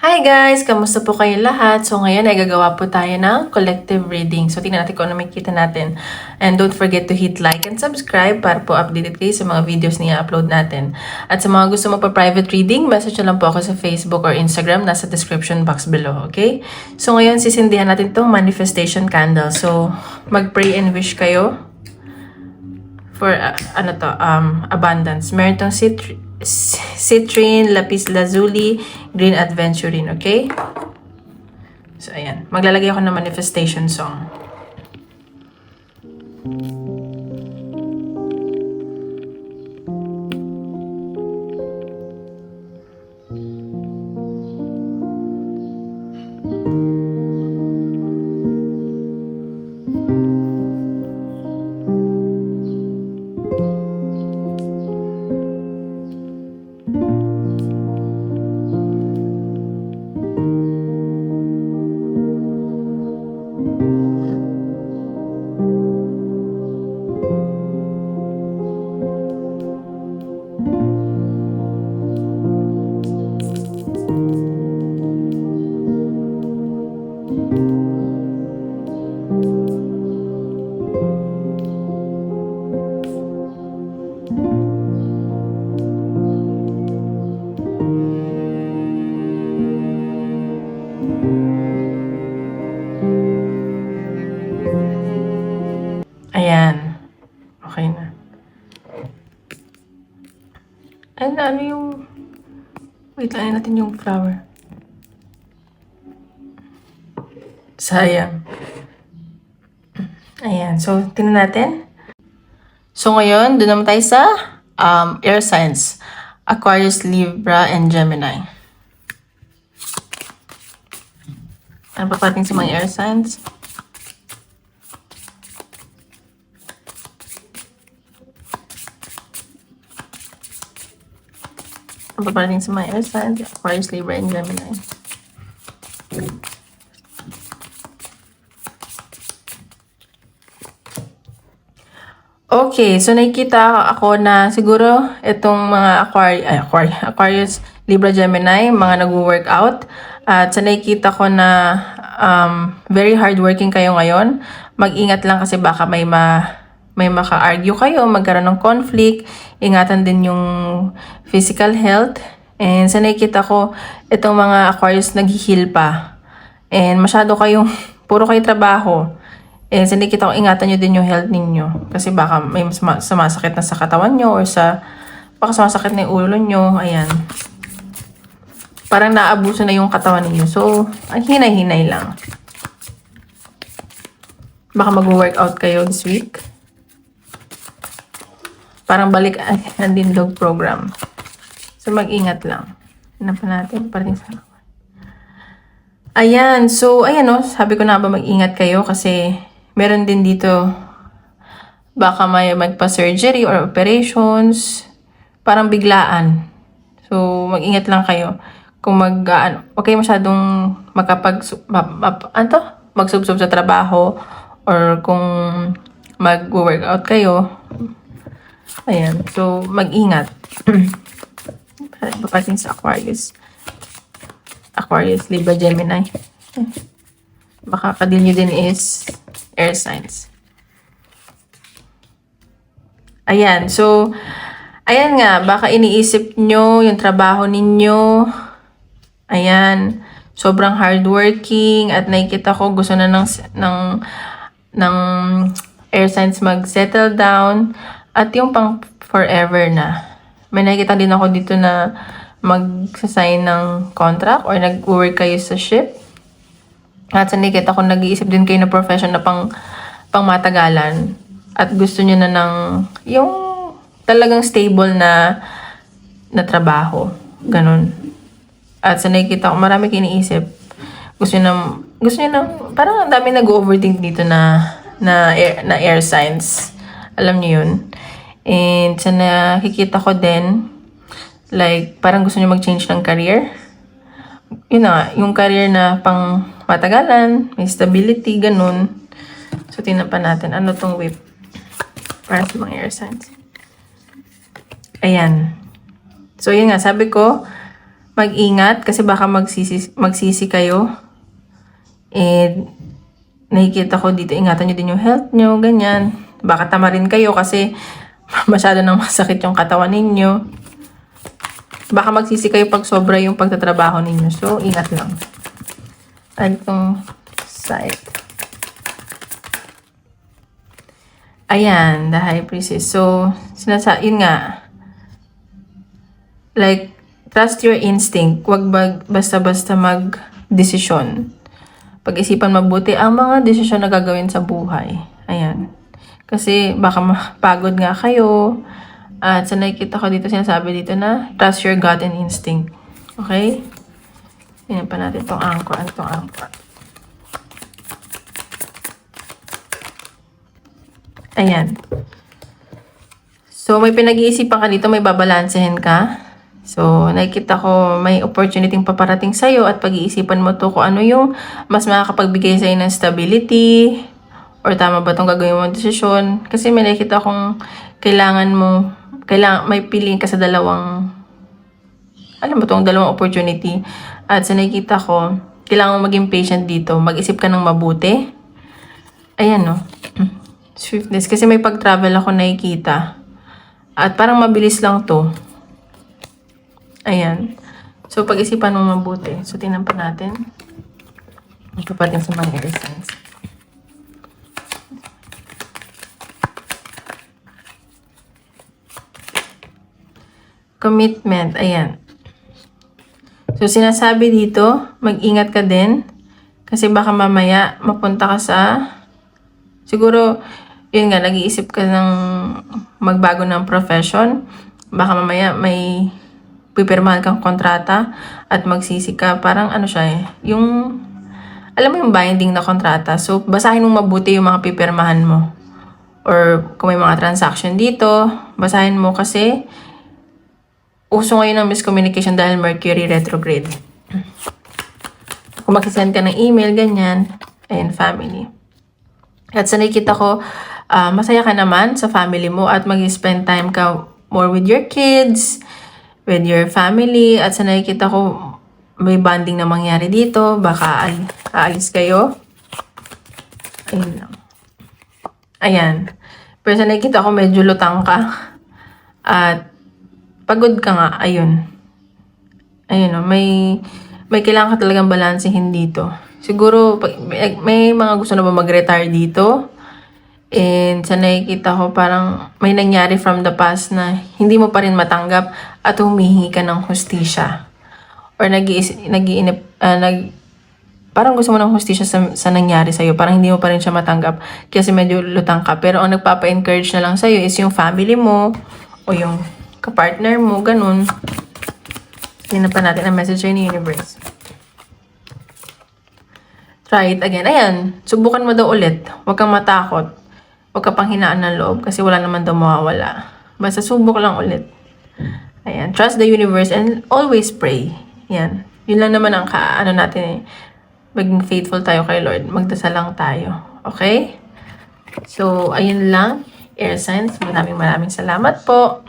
Hi guys! Kamusta po kayo lahat? So ngayon ay gagawa po tayo ng collective reading. So tingnan natin kung ano makikita natin. And don't forget to hit like and subscribe para po updated kayo sa mga videos na i-upload natin. At sa mga gusto mo pa private reading, message na lang po ako sa Facebook or Instagram. Nasa description box below, okay? So ngayon sisindihan natin itong manifestation candle. So mag-pray and wish kayo for abundance. Meron tong citrine, lapis lazuli, green aventurine, okay? So, ayan. Maglalagay ako ng manifestation song. Ayan. Okay na. Ano yung... Wait lang natin yung flower. Sayang. Ayan. So, tingnan natin. So, ngayon, doon naman tayo sa air signs. Aquarius, Libra, and Gemini. Ano pa pating sa mga air signs? Ang paparating sa mga air signs, Aquarius, Libra, and Gemini. Okay, so nakikita ako na siguro itong mga Aquarius, Libra, Gemini, mga nag-workout. At sa nakikita ko na very hardworking kayo ngayon, mag-ingat lang kasi baka may maka-argue kayo, magkaroon ng conflict, ingatan din yung physical health. And sa nakikita ko, itong mga Aquarius nag-heal pa. And masyado kayong, puro kayo trabaho. And sa nakikita ko, ingatan nyo din yung health ninyo. Kasi baka may sumasakit na sa katawan nyo or baka sumasakit na yung ulo nyo. Ayan. Parang naabuso na yung katawan ninyo. So, hinay-hinay lang. Baka mag-workout kayo this week. Parang balik ang Dindog program. So, mag-ingat lang. Ano pa natin? Ayan. So, ayan o. Sabi ko na ba mag-ingat kayo kasi meron din dito baka may magpa-surgery or operations. Parang biglaan. So, mag-ingat lang kayo. Kung huwag kayo masyadong magsubsob sa trabaho or kung mag-workout kayo. Ayan. So, mag-ingat. Papating sa Aquarius. Aquarius, Libra, Gemini. Baka kadil nyo din is air signs. Ayan. So, ayan nga. Baka iniisip nyo yung trabaho ninyo. Ayan. Sobrang hardworking. At nakikita ko gusto na ng air signs mag-settle down. At yung pang forever na. May nakikita din ako dito na mag-sign ng contract or nag-work kayo sa ship. At sa nakikita ko, nag-iisip din kayo na profession na pang matagalan. At gusto nyo na ng yung talagang stable na trabaho. Ganun. At sa nakikita ko, marami kayo iniisip. Gusto nyo na, parang ang dami nag-overthink dito na air signs. Alam nyo yun. And sa nakikita ko din, like, parang gusto nyo mag-change ng career. Yun na, yung career na pang matagalan, may stability, ganun. So, tingnan pa natin. Ano tong whip? Para sa mga air signs. Ayan. So, yun nga. Sabi ko, mag-ingat kasi baka magsisi kayo. And nakikita ko dito, ingatan nyo din yung health nyo, ganyan. Baka tamarin kayo kasi masyado nang masakit yung katawan ninyo. Baka magsisi kayo pag sobra yung pagtatrabaho ninyo. So, ingat lang. At itong side. Ayan, the high priestess. So, yun nga. Like, trust your instinct. Huwag basta-basta mag-desisyon. Pag-isipan mabuti ang mga desisyon na gagawin sa buhay. Ayan. Kasi baka mapagod nga kayo. At sa nakikita ko dito, sinasabi dito na trust your gut and instinct. Okay? Tingnan pa natin itong angkor. Ano itong angkor? Ayan. So, may pinag-iisipan ka dito, may babalansehin ka. So, nakikita ko may opportunity paparating sa'yo at pag-iisipan mo to kung ano yung mas makakapagbigay sa'yo ng stability or tama ba itong gagawin mong desisyon. Kasi may nakikita kong may piliin ka sa dalawang opportunity. At sa nakikita ko, kailangan mo maging patient dito. Mag-isip ka ng mabuti. Ayan, no? Swiftness. Kasi may pag-travel ako nakikita. At parang mabilis lang to. Ayan. So, pag-isipan mo mabuti. So, tingnan pa natin. Ito pa rin sa mga air signs. Commitment. Ayan. So, sinasabi dito, mag-ingat ka din. Kasi baka mamaya, mapunta ka sa... Siguro, yun nga, nag-iisip ka ng magbago ng profession. Baka mamaya may pipirmahan kang kontrata at magsisi ka. Parang ano siya eh. Yung, alam mo yung binding na kontrata. So, basahin mo mabuti yung mga pipirmahan mo. Or kung may mga transaction dito, basahin mo kasi uso ngayon ng miscommunication dahil Mercury retrograde. Kung magsisend ka ng email, ganyan. Ayan, family. At sa nakikita ko, masaya ka naman sa family mo at mag-spend time ka more with your kids, with your family. At sa nakikita ko, may bonding na mangyari dito. Baka aalis kayo. Ayun lang. Ayan. Pero sa nakikita ko, medyo lutang ka. At pagod ka nga. Ayun. Ayun o. May kailangan ka talagang balansehin dito. Siguro, may mga gusto na ba mag-retire dito? And sa nakikita ko, parang may nangyari from the past na hindi mo pa rin matanggap at humihingi ka ng hustisya. Or parang gusto mo ng hustisya sa nangyari sa'yo. Parang hindi mo pa rin siya matanggap kasi medyo lutang ka. Pero ang nagpapa-encourage na lang sa'yo is yung family mo o yung kapartner mo, ganun. Tingnan pa natin ang message ni universe. Try it again. Ayan, subukan mo daw ulit. Huwag kang matakot. Huwag ka pang hinaan ng loob kasi wala naman daw mawawala. Basta subok lang ulit. Ayan, trust the universe and always pray. Ayan, yun lang naman ang natin eh. Maging faithful tayo kay Lord. Magdasal lang tayo. Okay? So, ayun lang. Air signs, maraming salamat po.